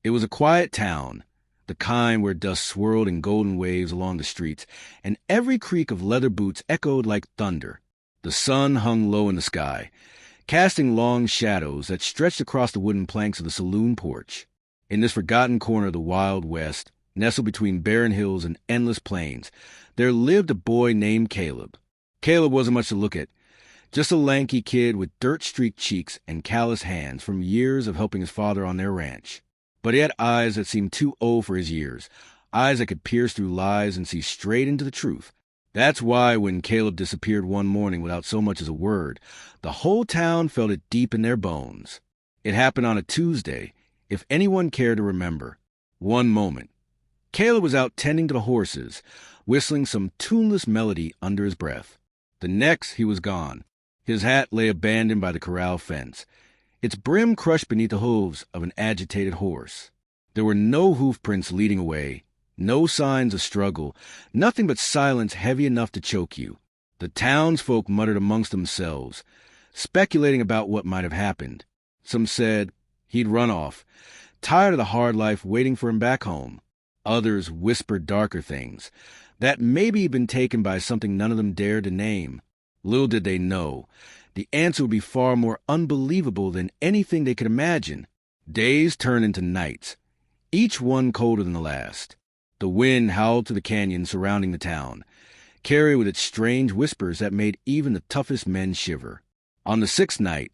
It was a quiet town, the kind where dust swirled in golden waves along the streets, and every creak of leather boots echoed like thunder. The sun hung low in the sky, casting long shadows that stretched across the wooden planks of the saloon porch. In this forgotten corner of the Wild West, nestled between barren hills and endless plains, there lived a boy named Caleb. Caleb wasn't much to look at, just a lanky kid with dirt-streaked cheeks and calloused hands from years of helping his father on their ranch. But he had eyes that seemed too old for his years, eyes that could pierce through lies and see straight into the truth. That's why when Caleb disappeared one morning without so much as a word, the whole town felt it deep in their bones. It happened on a Tuesday, if anyone cared to remember. One moment. Caleb was out tending to the horses, whistling some tuneless melody under his breath. The next, he was gone. His hat lay abandoned by the corral fence, its brim crushed beneath the hooves of an agitated horse. There were no hoof prints leading away, no signs of struggle, nothing but silence heavy enough to choke you. The townsfolk muttered amongst themselves, speculating about what might have happened. Some said he'd run off, tired of the hard life waiting for him back home. Others whispered darker things, that maybe he'd been taken by something none of them dared to name. Little did they know, the answer would be far more unbelievable than anything they could imagine. Days turned into nights, each one colder than the last. The wind howled through the canyon surrounding the town, carried with its strange whispers that made even the toughest men shiver. On the sixth night,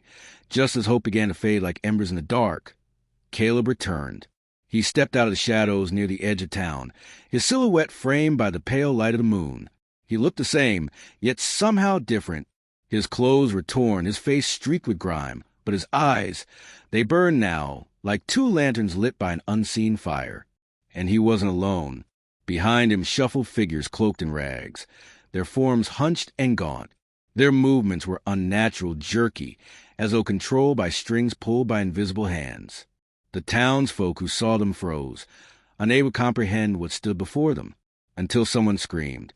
just as hope began to fade like embers in the dark, Caleb returned. He stepped out of the shadows near the edge of town, his silhouette framed by the pale light of the moon. He looked the same, yet somehow different. His clothes were torn, his face streaked with grime, but his eyes, they burned now, like two lanterns lit by an unseen fire. And he wasn't alone. Behind him shuffled figures cloaked in rags, their forms hunched and gaunt. Their movements were unnatural, jerky, as though controlled by strings pulled by invisible hands. The townsfolk who saw them froze, unable to comprehend what stood before them, until someone screamed.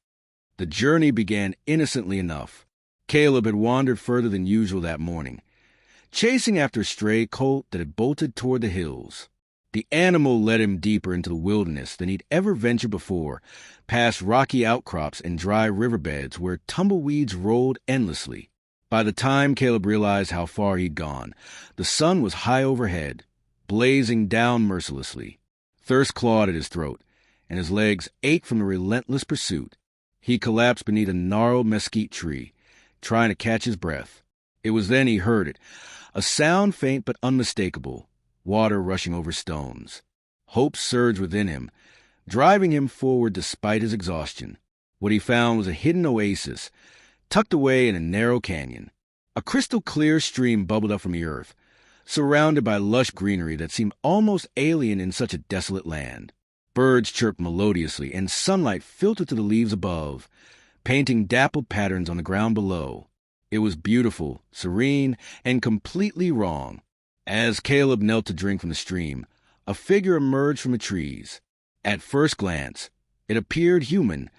The journey began innocently enough. Caleb had wandered further than usual that morning, chasing after a stray colt that had bolted toward the hills. The animal led him deeper into the wilderness than he'd ever ventured before, past rocky outcrops and dry riverbeds where tumbleweeds rolled endlessly. By the time Caleb realized how far he'd gone, the sun was high overhead, blazing down mercilessly. Thirst clawed at his throat, and his legs ached from the relentless pursuit. He collapsed beneath a gnarled mesquite tree, trying to catch his breath. It was then he heard it, a sound faint but unmistakable, water rushing over stones. Hope surged within him, driving him forward despite his exhaustion. What he found was a hidden oasis, tucked away in a narrow canyon. A crystal-clear stream bubbled up from the earth, surrounded by lush greenery that seemed almost alien in such a desolate land. Birds chirped melodiously, and sunlight filtered through the leaves above, painting dappled patterns on the ground below. It was beautiful, serene, and completely wrong. As Caleb knelt to drink from the stream, a figure emerged from the trees. At first glance, it appeared human,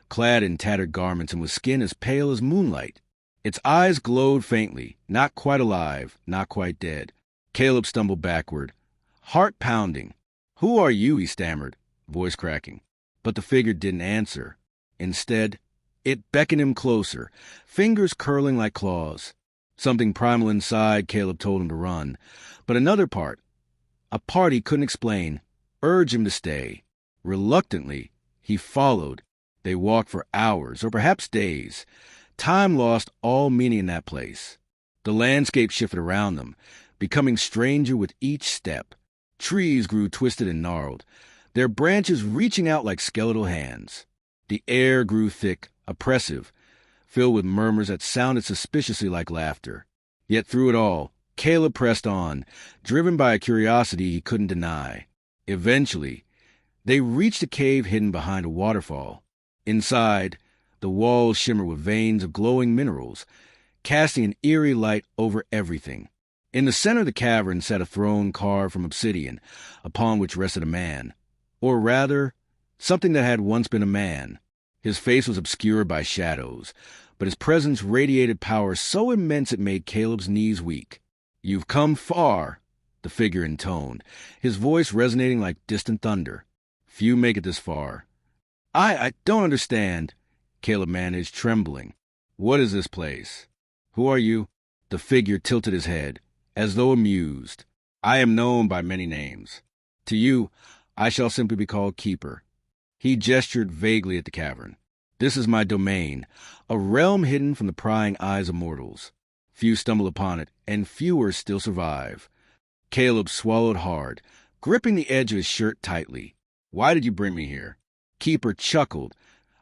clad in tattered garments and with skin as pale as moonlight. Its eyes glowed faintly, not quite alive, not quite dead. Caleb stumbled backward, heart pounding. "Who are you?" he stammered, voice cracking. But the figure didn't answer. Instead, it beckoned him closer, fingers curling like claws. Something primal inside Caleb told him to run, but another part, a part he couldn't explain, urged him to stay. Reluctantly, he followed. They walked for hours, or perhaps days. Time lost all meaning in that place. The landscape shifted around them, becoming stranger with each step. Trees grew twisted and gnarled, their branches reaching out like skeletal hands. The air grew thick, oppressive, filled with murmurs that sounded suspiciously like laughter. Yet through it all, Caleb pressed on, driven by a curiosity he couldn't deny. Eventually, they reached a cave hidden behind a waterfall. Inside, the walls shimmered with veins of glowing minerals, casting an eerie light over everything. In the center of the cavern sat a throne carved from obsidian, upon which rested a man. Or rather, something that had once been a man. His face was obscured by shadows, but his presence radiated power so immense it made Caleb's knees weak. "You've come far," the figure intoned, his voice resonating like distant thunder. Few make it this far. I don't understand, Caleb managed, trembling. What is this place? Who are you? The figure tilted his head, as though amused. I am known by many names. To you, I shall simply be called Keeper. He gestured vaguely at the cavern. This is my domain, a realm hidden from the prying eyes of mortals. Few stumble upon it, and fewer still survive. Caleb swallowed hard, gripping the edge of his shirt tightly. Why did you bring me here? Keeper chuckled,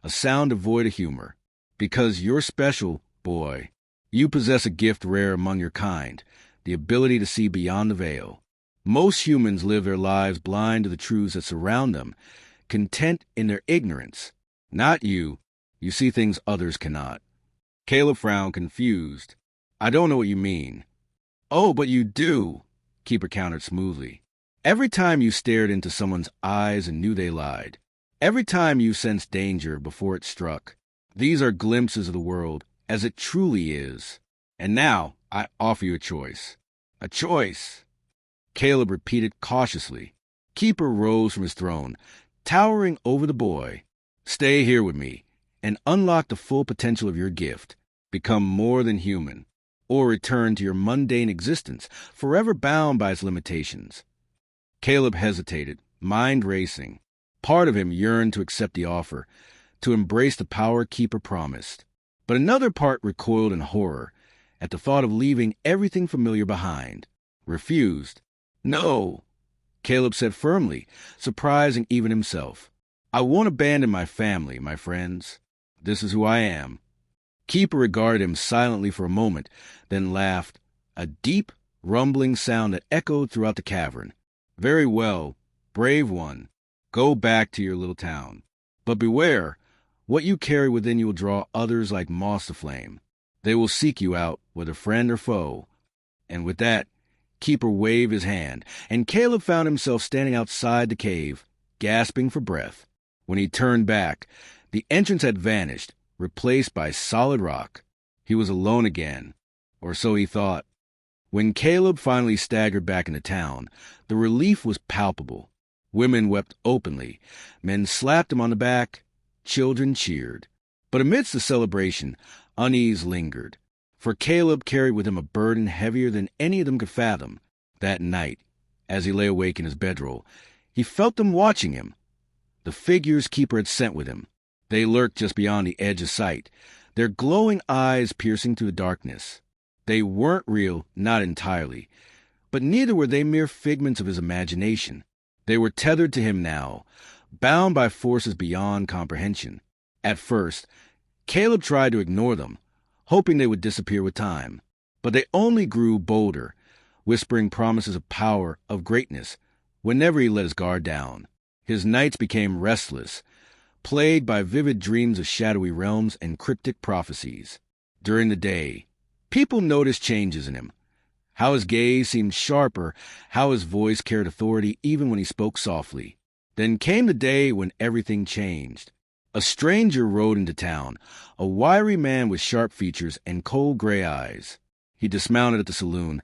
a sound devoid of humor. Because you're special, boy. You possess a gift rare among your kind, the ability to see beyond the veil. Most humans live their lives blind to the truths that surround them, content in their ignorance. Not you. You see things others cannot. Caleb frowned, confused. I don't know what you mean. Oh, but you do, Keeper countered smoothly. Every time you stared into someone's eyes and knew they lied. Every time you sensed danger before it struck. These are glimpses of the world as it truly is. And now I offer you a choice. A choice. Caleb repeated cautiously. Keeper rose from his throne, towering over the boy. Stay here with me and unlock the full potential of your gift. Become more than human, or return to your mundane existence, forever bound by its limitations. Caleb hesitated, mind racing. Part of him yearned to accept the offer, to embrace the power Keeper promised. But another part recoiled in horror at the thought of leaving everything familiar behind. Refused. No, Caleb said firmly, surprising even himself. I won't abandon my family, my friends. This is who I am. Keeper regarded him silently for a moment, then laughed, a deep, rumbling sound that echoed throughout the cavern. Very well, brave one. Go back to your little town. But beware, what you carry within you will draw others like moths to flame. They will seek you out, whether friend or foe. And with that, Keeper waved his hand, and Caleb found himself standing outside the cave, gasping for breath. When he turned back, the entrance had vanished, replaced by solid rock. He was alone again, or so he thought. When Caleb finally staggered back into town, the relief was palpable. Women wept openly, men slapped him on the back, children cheered. But amidst the celebration, unease lingered. For Caleb carried with him a burden heavier than any of them could fathom. That night, as he lay awake in his bedroll, he felt them watching him. The figures Keeper had sent with him. They lurked just beyond the edge of sight, their glowing eyes piercing through the darkness. They weren't real, not entirely, but neither were they mere figments of his imagination. They were tethered to him now, bound by forces beyond comprehension. At first, Caleb tried to ignore them, hoping they would disappear with time. But they only grew bolder, whispering promises of power, of greatness, whenever he let his guard down. His nights became restless, plagued by vivid dreams of shadowy realms and cryptic prophecies. During the day, people noticed changes in him. How his gaze seemed sharper, how his voice carried authority even when he spoke softly. Then came the day when everything changed. A stranger rode into town, a wiry man with sharp features and cold gray eyes. He dismounted at the saloon,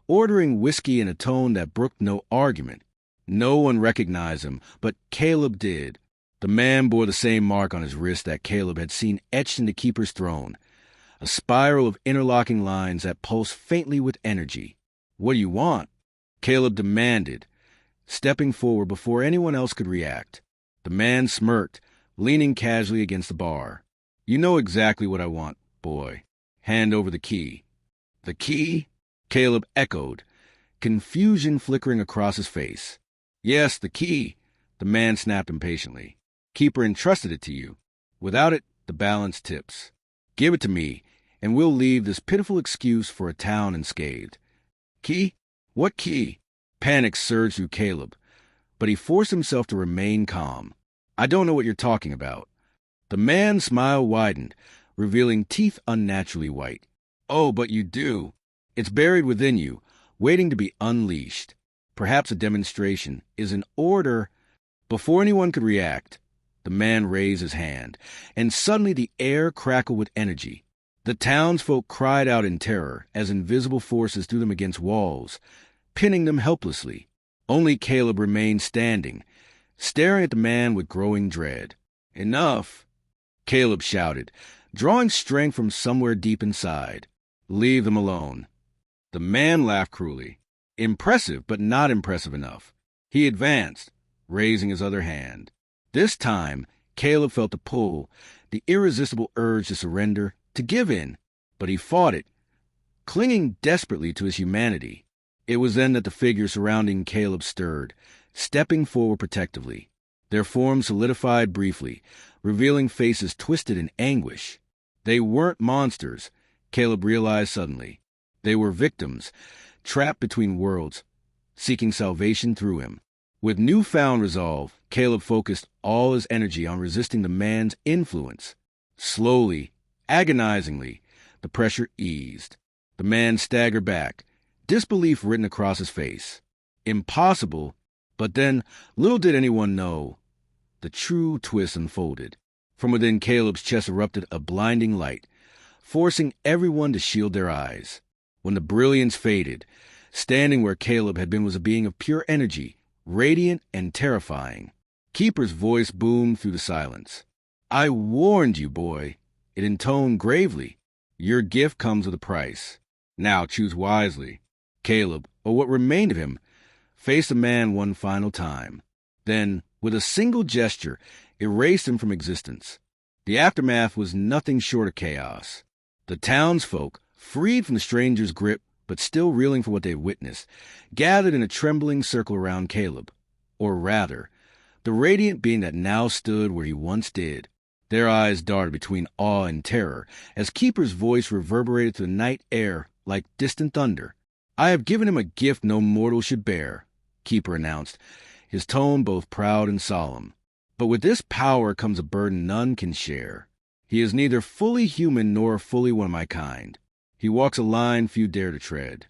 ordering whiskey in a tone that brooked no argument. No one recognized him, but Caleb did. The man bore the same mark on his wrist that Caleb had seen etched into Keeper's throne, a spiral of interlocking lines that pulsed faintly with energy. What do you want? Caleb demanded, stepping forward before anyone else could react. The man smirked, leaning casually against the bar. You know exactly what I want, boy. Hand over the key. The key? Caleb echoed, confusion flickering across his face. Yes, the key, the man snapped impatiently. Keeper entrusted it to you. Without it, the balance tips. Give it to me, and we'll leave this pitiful excuse for a town unscathed. Key? What key? Panic surged through Caleb, but he forced himself to remain calm. I don't know what you're talking about. The man's smile widened, revealing teeth unnaturally white. Oh, but you do. It's buried within you, waiting to be unleashed. Perhaps a demonstration is in order. Before anyone could react, the man raised his hand, and suddenly the air crackled with energy. The townsfolk cried out in terror as invisible forces threw them against walls, pinning them helplessly. Only Caleb remained standing, staring at the man with growing dread. "Enough," Caleb shouted, drawing strength from somewhere deep inside. "Leave them alone." The man laughed cruelly. Impressive, but not impressive enough. He advanced, raising his other hand. This time, Caleb felt the pull, the irresistible urge to surrender, to give in, but he fought it, clinging desperately to his humanity. It was then that the figures surrounding Caleb stirred, stepping forward protectively. Their forms solidified briefly, revealing faces twisted in anguish. They weren't monsters, Caleb realized suddenly. They were victims, trapped between worlds, seeking salvation through him. With newfound resolve, Caleb focused all his energy on resisting the man's influence. Slowly, agonizingly, the pressure eased. The man staggered back, disbelief written across his face. Impossible, but then, little did anyone know, the true twist unfolded. From within Caleb's chest erupted a blinding light, forcing everyone to shield their eyes. When the brilliance faded, standing where Caleb had been was a being of pure energy, radiant and terrifying. Keeper's voice boomed through the silence. "I warned you, boy," it intoned gravely. "Your gift comes with a price. Now choose wisely." Caleb, or what remained of him, faced the man one final time. Then, with a single gesture, erased him from existence. The aftermath was nothing short of chaos. The townsfolk, freed from the stranger's grip, but still reeling for what they witnessed, gathered in a trembling circle around Caleb. Or rather, the radiant being that now stood where he once did. Their eyes darted between awe and terror as Keeper's voice reverberated through the night air like distant thunder. "I have given him a gift no mortal should bear," Keeper announced, his tone both proud and solemn. "But with this power comes a burden none can share. He is neither fully human nor fully one of my kind. He walks a line few dare to tread."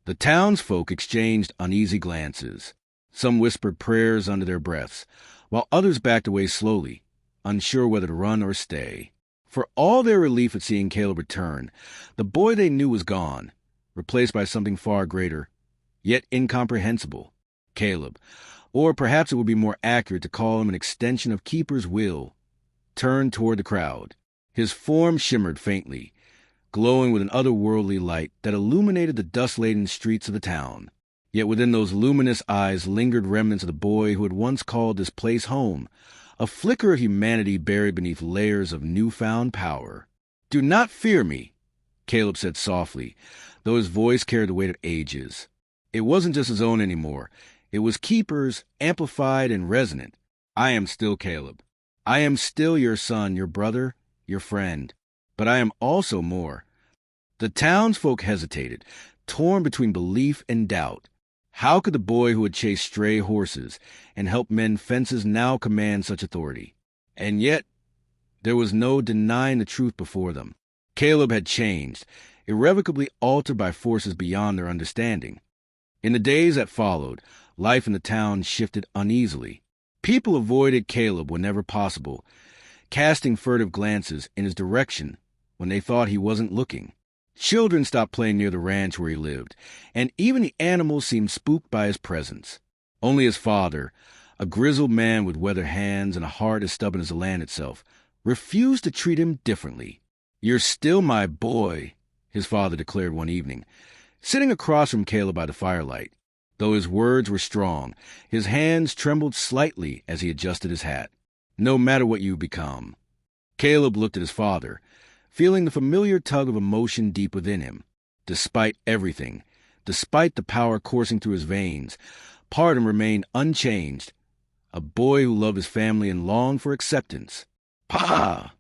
The townsfolk exchanged uneasy glances. Some whispered prayers under their breaths, while others backed away slowly, unsure whether to run or stay. For all their relief at seeing Caleb return, the boy they knew was gone, replaced by something far greater, yet incomprehensible. Caleb, or perhaps it would be more accurate to call him an extension of Keeper's will, turned toward the crowd. His form shimmered faintly, glowing with an otherworldly light that illuminated the dust-laden streets of the town. Yet within those luminous eyes lingered remnants of the boy who had once called this place home, a flicker of humanity buried beneath layers of newfound power. "Do not fear me," Caleb said softly, though his voice carried the weight of ages. It wasn't just his own anymore. It was Keeper's, amplified and resonant. "I am still Caleb. I am still your son, your brother, your friend. But I am also more." The townsfolk hesitated, torn between belief and doubt. How could the boy who had chased stray horses and helped mend fences now command such authority? And yet, there was no denying the truth before them. Caleb had changed, irrevocably altered by forces beyond their understanding. In the days that followed, life in the town shifted uneasily. People avoided Caleb whenever possible, casting furtive glances in his direction when they thought he wasn't looking. Children stopped playing near the ranch where he lived, and even the animals seemed spooked by his presence. Only his father, a grizzled man with weathered hands and a heart as stubborn as the land itself, refused to treat him differently. "You're still my boy," his father declared one evening, sitting across from Caleb by the firelight. Though his words were strong, his hands trembled slightly as he adjusted his hat. "No matter what you become." Caleb looked at his father, feeling the familiar tug of emotion deep within him. Despite everything, despite the power coursing through his veins, part of him remained unchanged, a boy who loved his family and longed for acceptance. "Pa,"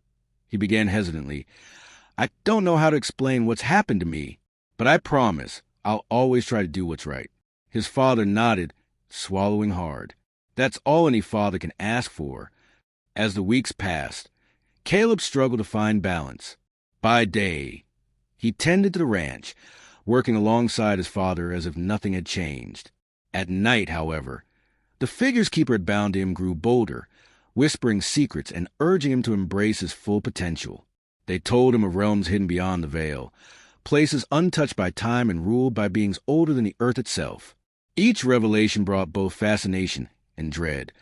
he began hesitantly, "I don't know how to explain what's happened to me, but I promise I'll always try to do what's right." His father nodded, swallowing hard. That's all any father can ask for. As the weeks passed, Caleb struggled to find balance. By day, he tended to the ranch, working alongside his father as if nothing had changed. At night, however, the figures Keeper had bound to him grew bolder, whispering secrets and urging him to embrace his full potential. They told him of realms hidden beyond the veil, places untouched by time and ruled by beings older than the earth itself. Each revelation brought both fascination and dread,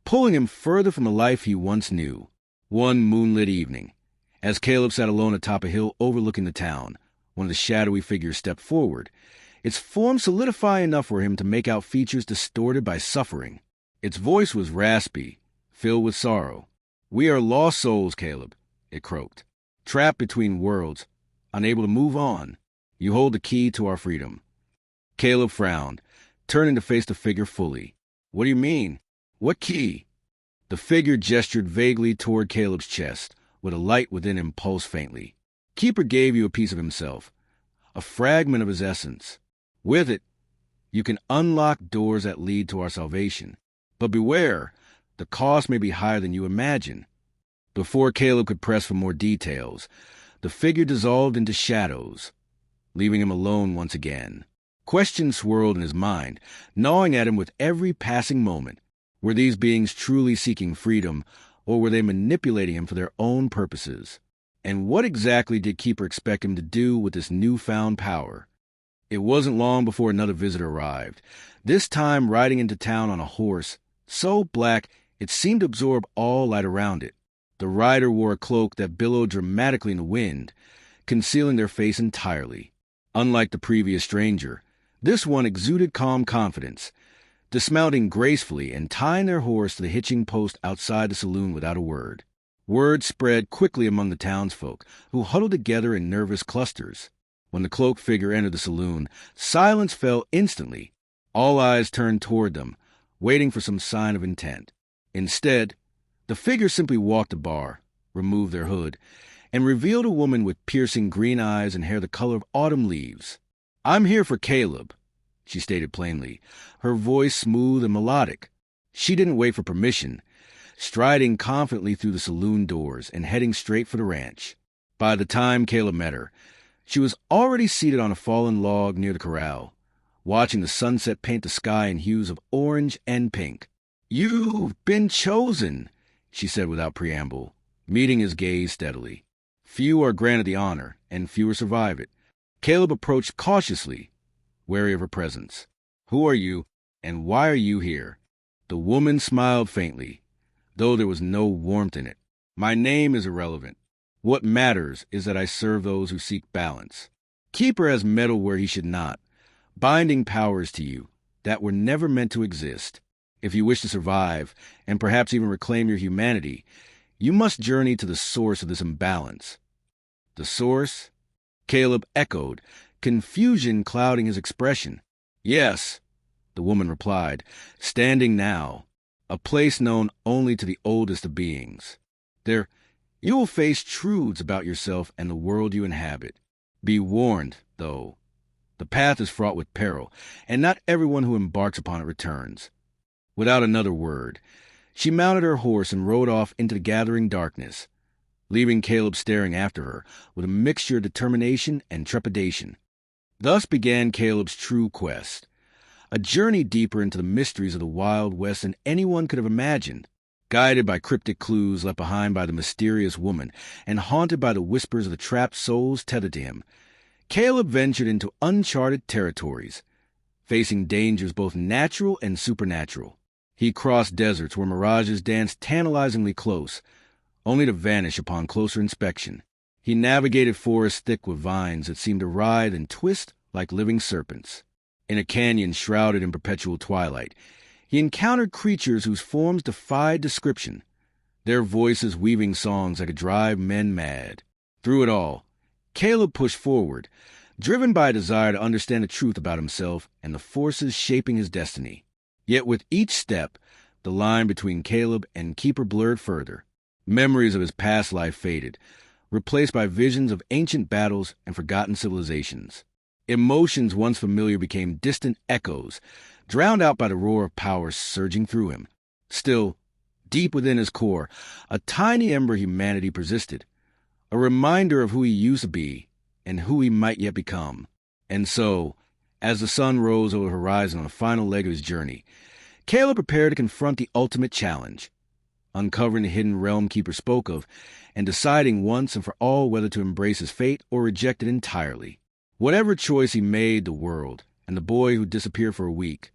pulling him further from the life he once knew. One moonlit evening, as Caleb sat alone atop a hill overlooking the town, one of the shadowy figures stepped forward, its form solidifying enough for him to make out features distorted by suffering. Its voice was raspy, filled with sorrow. "We are lost souls, Caleb," it croaked, "trapped between worlds, unable to move on. You hold the key to our freedom." Caleb frowned, turning to face the figure fully. "What do you mean? What key?" The figure gestured vaguely toward Caleb's chest, with a light within him pulsed faintly. "Keeper gave you a piece of himself, a fragment of his essence. With it, you can unlock doors that lead to our salvation. But beware, the cost may be higher than you imagine." Before Caleb could press for more details, the figure dissolved into shadows, leaving him alone once again. Questions swirled in his mind, gnawing at him with every passing moment. Were these beings truly seeking freedom, or were they manipulating him for their own purposes? And what exactly did Keeper expect him to do with this newfound power? It wasn't long before another visitor arrived, this time riding into town on a horse, so black it seemed to absorb all light around it. The rider wore a cloak that billowed dramatically in the wind, concealing their face entirely. Unlike the previous stranger, this one exuded calm confidence, dismounting gracefully and tying their horse to the hitching post outside the saloon without a word. Word spread quickly among the townsfolk, who huddled together in nervous clusters. When the cloaked figure entered the saloon, silence fell instantly. All eyes turned toward them, waiting for some sign of intent. Instead, the figure simply walked the bar, removed their hood, and revealed a woman with piercing green eyes and hair the color of autumn leaves. "I'm here for Caleb," she stated plainly, her voice smooth and melodic. She didn't wait for permission, striding confidently through the saloon doors and heading straight for the ranch. By the time Caleb met her, she was already seated on a fallen log near the corral, watching the sunset paint the sky in hues of orange and pink. "You've been chosen," she said without preamble, meeting his gaze steadily. "Few are granted the honor, and fewer survive it." Caleb approached cautiously, wary of her presence. "Who are you, and why are you here?" The woman smiled faintly, though there was no warmth in it. "My name is irrelevant. What matters is that I serve those who seek balance. Keeper has meddled where he should not, binding powers to you that were never meant to exist. If you wish to survive, and perhaps even reclaim your humanity, you must journey to the source of this imbalance." "The source?" Caleb echoed, confusion clouding his expression. "Yes," the woman replied, "standing now, a place known only to the oldest of beings. There, you will face truths about yourself and the world you inhabit. Be warned, though. The path is fraught with peril, and not everyone who embarks upon it returns." Without another word, she mounted her horse and rode off into the gathering darkness, leaving Caleb staring after her with a mixture of determination and trepidation. Thus began Caleb's true quest, a journey deeper into the mysteries of the Wild West than anyone could have imagined. Guided by cryptic clues left behind by the mysterious woman and haunted by the whispers of the trapped souls tethered to him, Caleb ventured into uncharted territories, facing dangers both natural and supernatural. He crossed deserts where mirages danced tantalizingly close, only to vanish upon closer inspection. He navigated forests thick with vines that seemed to writhe and twist like living serpents. In a canyon shrouded in perpetual twilight, he encountered creatures whose forms defied description, their voices weaving songs that could drive men mad. Through it all, Caleb pushed forward, driven by a desire to understand the truth about himself and the forces shaping his destiny. Yet with each step, the line between Caleb and Keeper blurred further. Memories of his past life faded, replaced by visions of ancient battles and forgotten civilizations. Emotions once familiar became distant echoes, drowned out by the roar of power surging through him. Still, deep within his core, a tiny ember of humanity persisted, a reminder of who he used to be and who he might yet become. And so, as the sun rose over the horizon on the final leg of his journey, Caleb prepared to confront the ultimate challenge, uncovering the hidden realm Keeper spoke of, and deciding once and for all whether to embrace his fate or reject it entirely. Whatever choice he made, the world, and the boy who disappeared for a week,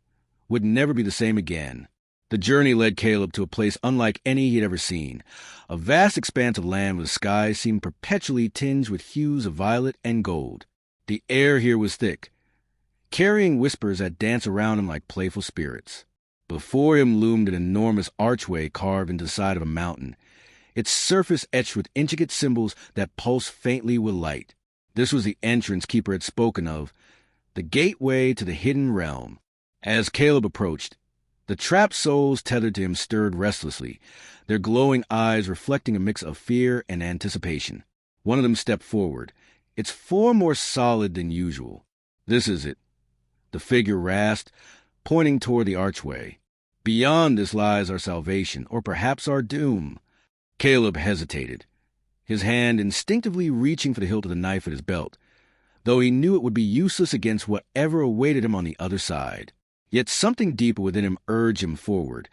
would never be the same again. The journey led Caleb to a place unlike any he'd ever seen, a vast expanse of land where the sky seemed perpetually tinged with hues of violet and gold. The air here was thick, carrying whispers that danced around him like playful spirits. Before him loomed an enormous archway carved into the side of a mountain, its surface etched with intricate symbols that pulsed faintly with light. This was the entrance Keeper had spoken of, the gateway to the hidden realm. As Caleb approached, the trapped souls tethered to him stirred restlessly, their glowing eyes reflecting a mix of fear and anticipation. One of them stepped forward, its form more solid than usual. "This is it," the figure rasped, pointing toward the archway. "Beyond this lies our salvation, or perhaps our doom." Caleb hesitated, his hand instinctively reaching for the hilt of the knife at his belt, though he knew it would be useless against whatever awaited him on the other side. Yet something deeper within him urged him forward,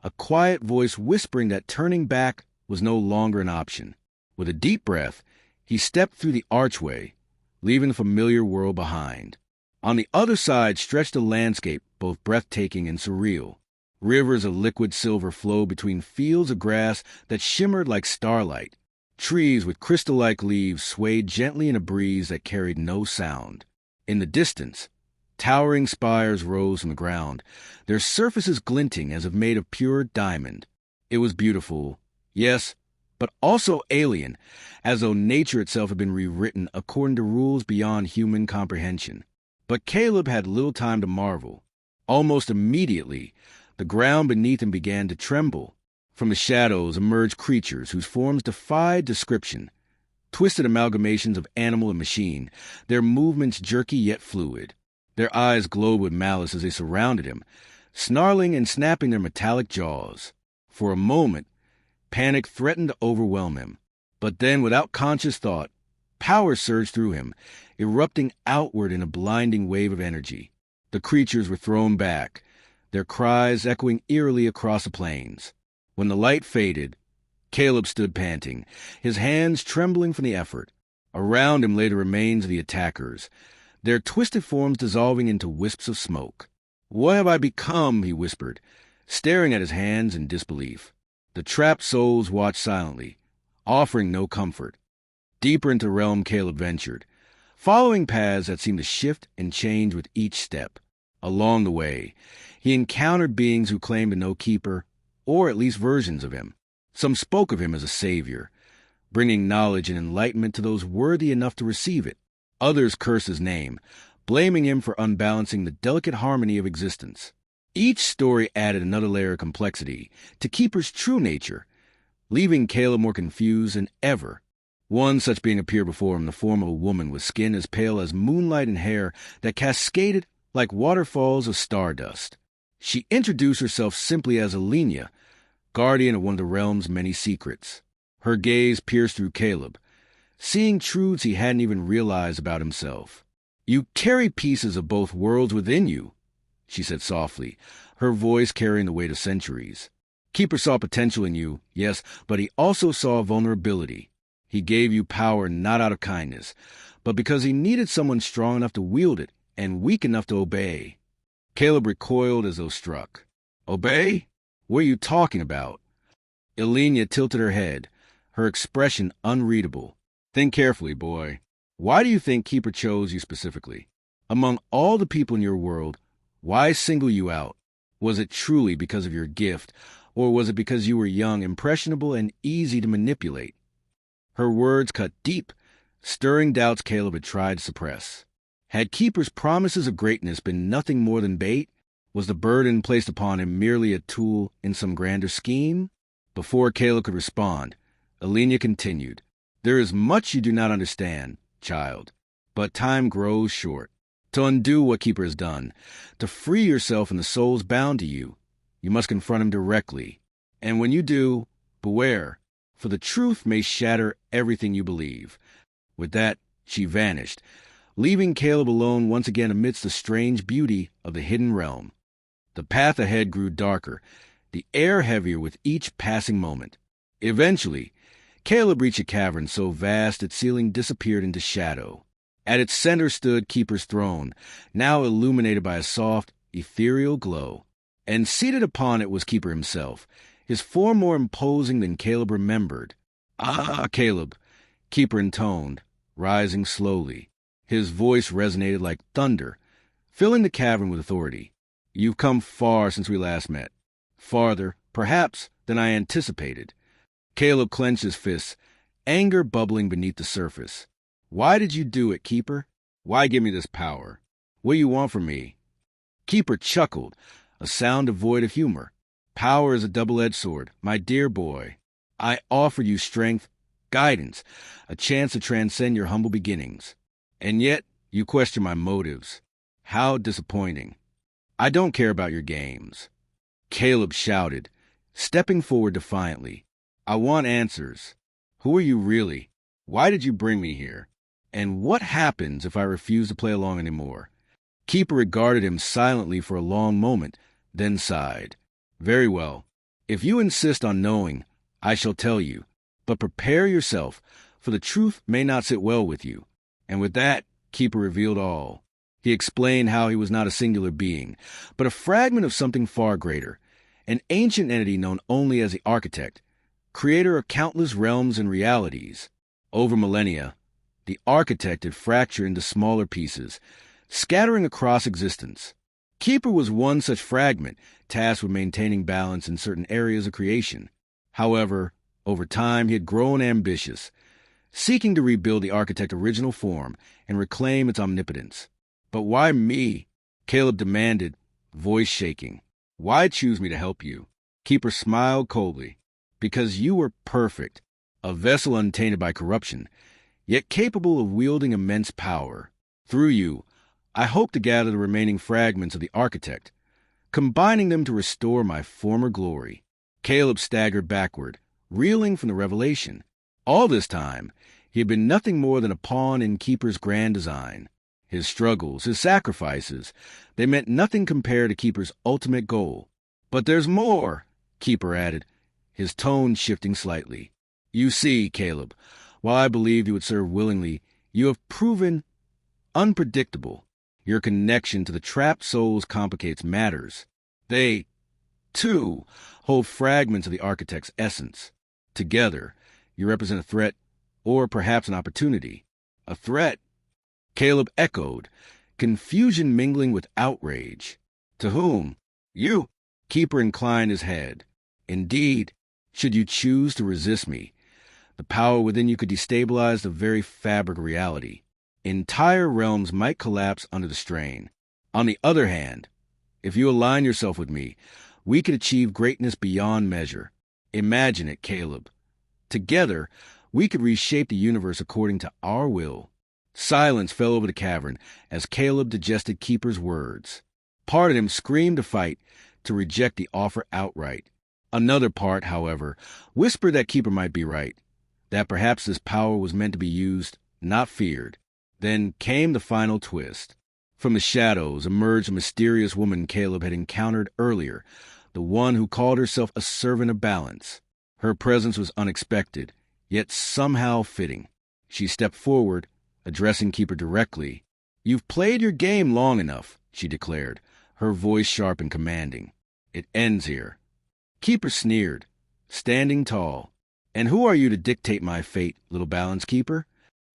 a quiet voice whispering that turning back was no longer an option. With a deep breath, he stepped through the archway, leaving the familiar world behind. On the other side stretched a landscape both breathtaking and surreal. Rivers of liquid silver flowed between fields of grass that shimmered like starlight. Trees with crystal-like leaves swayed gently in a breeze that carried no sound. In the distance, towering spires rose from the ground, their surfaces glinting as if made of pure diamond. It was beautiful, yes, but also alien, as though nature itself had been rewritten according to rules beyond human comprehension. But Caleb had little time to marvel. Almost immediately, the ground beneath him began to tremble. From the shadows emerged creatures whose forms defied description, twisted amalgamations of animal and machine, their movements jerky yet fluid. Their eyes glowed with malice as they surrounded him, snarling and snapping their metallic jaws. For a moment, panic threatened to overwhelm him. But then, without conscious thought, power surged through him, erupting outward in a blinding wave of energy. The creatures were thrown back, their cries echoing eerily across the plains. When the light faded, Caleb stood panting, his hands trembling from the effort. Around him lay the remains of the attackers, their twisted forms dissolving into wisps of smoke. "What have I become?" he whispered, staring at his hands in disbelief. The trapped souls watched silently, offering no comfort. Deeper into the realm Caleb ventured, following paths that seemed to shift and change with each step. Along the way, he encountered beings who claimed to know Keeper, or at least versions of him. Some spoke of him as a savior, bringing knowledge and enlightenment to those worthy enough to receive it. Others cursed his name, blaming him for unbalancing the delicate harmony of existence. Each story added another layer of complexity to Keeper's true nature, leaving Caleb more confused than ever. One such being appeared before him in the form of a woman with skin as pale as moonlight and hair that cascaded like waterfalls of stardust. She introduced herself simply as Alenia, guardian of one of the realm's many secrets. Her gaze pierced through Caleb, seeing truths he hadn't even realized about himself. "You carry pieces of both worlds within you," she said softly, her voice carrying the weight of centuries. "Keeper saw potential in you, yes, but he also saw vulnerability. He gave you power not out of kindness, but because he needed someone strong enough to wield it and weak enough to obey." Caleb recoiled as though struck. "Obey? What are you talking about?" Elenia tilted her head, her expression unreadable. "Think carefully, boy. Why do you think Keeper chose you specifically? Among all the people in your world, why single you out? Was it truly because of your gift, or was it because you were young, impressionable, and easy to manipulate?" Her words cut deep, stirring doubts Caleb had tried to suppress. Had Keeper's promises of greatness been nothing more than bait? Was the burden placed upon him merely a tool in some grander scheme? Before Caleb could respond, Elenia continued, "There is much you do not understand, child, but time grows short. To undo what Keeper has done, to free yourself from the souls bound to you, you must confront him directly. And when you do, beware, for the truth may shatter everything you believe." With that, she vanished, leaving Caleb alone once again amidst the strange beauty of the hidden realm. The path ahead grew darker, the air heavier with each passing moment. Eventually, Caleb reached a cavern so vast its ceiling disappeared into shadow. At its center stood Keeper's throne, now illuminated by a soft, ethereal glow. And seated upon it was Keeper himself, his form more imposing than Caleb remembered. "Ah, Caleb," Keeper intoned, rising slowly. His voice resonated like thunder, filling the cavern with authority. "You've come far since we last met. Farther, perhaps, than I anticipated." Caleb clenched his fists, anger bubbling beneath the surface. "Why did you do it, Keeper? Why give me this power? What do you want from me?" Keeper chuckled, a sound devoid of humor. "Power is a double-edged sword, my dear boy. I offer you strength, guidance, a chance to transcend your humble beginnings. And yet, you question my motives. How disappointing. I don't care about your games." Caleb shouted, stepping forward defiantly. "I want answers. Who are you really? Why did you bring me here? And what happens if I refuse to play along anymore?" Keeper regarded him silently for a long moment, then sighed. "Very well. If you insist on knowing, I shall tell you. But prepare yourself, for the truth may not sit well with you." And with that, Keeper revealed all. He explained how he was not a singular being, but a fragment of something far greater, an ancient entity known only as the Architect, creator of countless realms and realities. Over millennia, the Architect had fractured into smaller pieces, scattering across existence. Keeper was one such fragment, tasked with maintaining balance in certain areas of creation. However, over time he had grown ambitious, seeking to rebuild the Architect's original form and reclaim its omnipotence. "But why me?" Caleb demanded, voice shaking. "Why choose me to help you?" Keeper smiled coldly. "Because you were perfect, a vessel untainted by corruption, yet capable of wielding immense power. Through you, I hope to gather the remaining fragments of the Architect, combining them to restore my former glory." Caleb staggered backward, reeling from the revelation. All this time, he had been nothing more than a pawn in Keeper's grand design. His struggles, his sacrifices, they meant nothing compared to Keeper's ultimate goal. "But there's more," Keeper added, his tone shifting slightly. "You see, Caleb, while I believed you would serve willingly, you have proven unpredictable. Your connection to the trapped souls complicates matters. They, too, hold fragments of the Architect's essence. Together, you represent a threat, or perhaps an opportunity." "A threat?" Caleb echoed, confusion mingling with outrage. "To whom?" "You." Keeper inclined his head. "Indeed, should you choose to resist me, the power within you could destabilize the very fabric of reality. Entire realms might collapse under the strain. On the other hand, if you align yourself with me, we could achieve greatness beyond measure. Imagine it, Caleb. Together, we could reshape the universe according to our will." Silence fell over the cavern as Caleb digested Keeper's words. Part of him screamed to fight, to reject the offer outright. Another part, however, whispered that Keeper might be right, that perhaps this power was meant to be used, not feared. Then came the final twist. From the shadows emerged a mysterious woman Caleb had encountered earlier, the one who called herself a servant of balance. Her presence was unexpected, yet somehow fitting. She stepped forward, addressing Keeper directly. "You've played your game long enough," she declared, her voice sharp and commanding. "It ends here." Keeper sneered, standing tall. "And who are you to dictate my fate, little balance keeper?"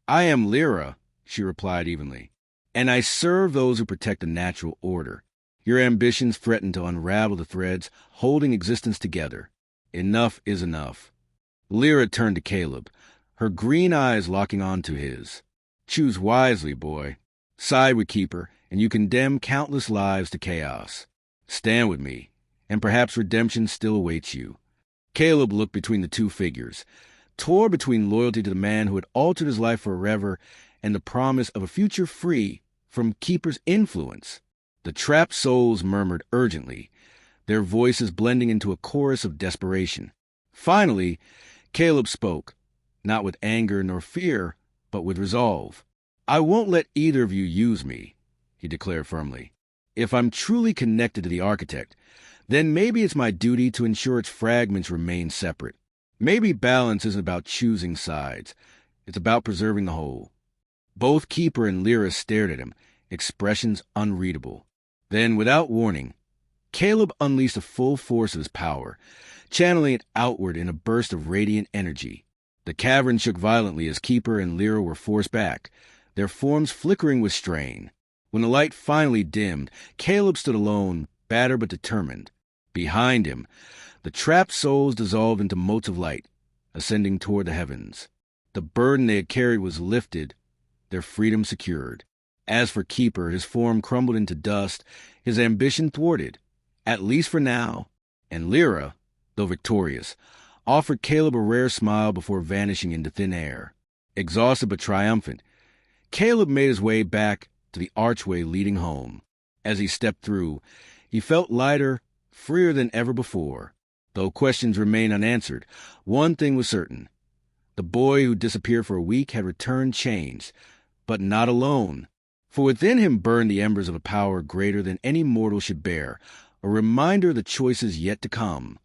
"I am Lyra," she replied evenly, "and I serve those who protect the natural order. Your ambitions threaten to unravel the threads holding existence together. Enough is enough." Lyra turned to Caleb, her green eyes locking onto his. "Choose wisely, boy. Side with Keeper, and you condemn countless lives to chaos. Stand with me, and perhaps redemption still awaits you." Caleb looked between the two figures, torn between loyalty to the man who had altered his life forever and the promise of a future free from Keeper's influence. The trapped souls murmured urgently, their voices blending into a chorus of desperation. Finally, Caleb spoke, not with anger nor fear, but with resolve. "I won't let either of you use me," he declared firmly. "If I'm truly connected to the Architect, then maybe it's my duty to ensure its fragments remain separate. Maybe balance isn't about choosing sides. It's about preserving the whole. Both Keeper and Lyra stared at him, expressions unreadable. Then, without warning, Caleb unleashed the full force of his power, channeling it outward in a burst of radiant energy. The cavern shook violently as Keeper and Lyra were forced back, their forms flickering with strain. When the light finally dimmed, Caleb stood alone, battered but determined. Behind him, the trapped souls dissolved into motes of light, ascending toward the heavens. The burden they had carried was lifted, their freedom secured. As for Keeper, his form crumbled into dust, his ambition thwarted, at least for now. And Lyra, though victorious, offered Caleb a rare smile before vanishing into thin air. Exhausted but triumphant, Caleb made his way back to the archway leading home. As he stepped through, he felt lighter, freer than ever before. Though questions remained unanswered, one thing was certain. The boy who disappeared for a week had returned changed, but not alone. For within him burned the embers of a power greater than any mortal should bear, a reminder of the choices yet to come.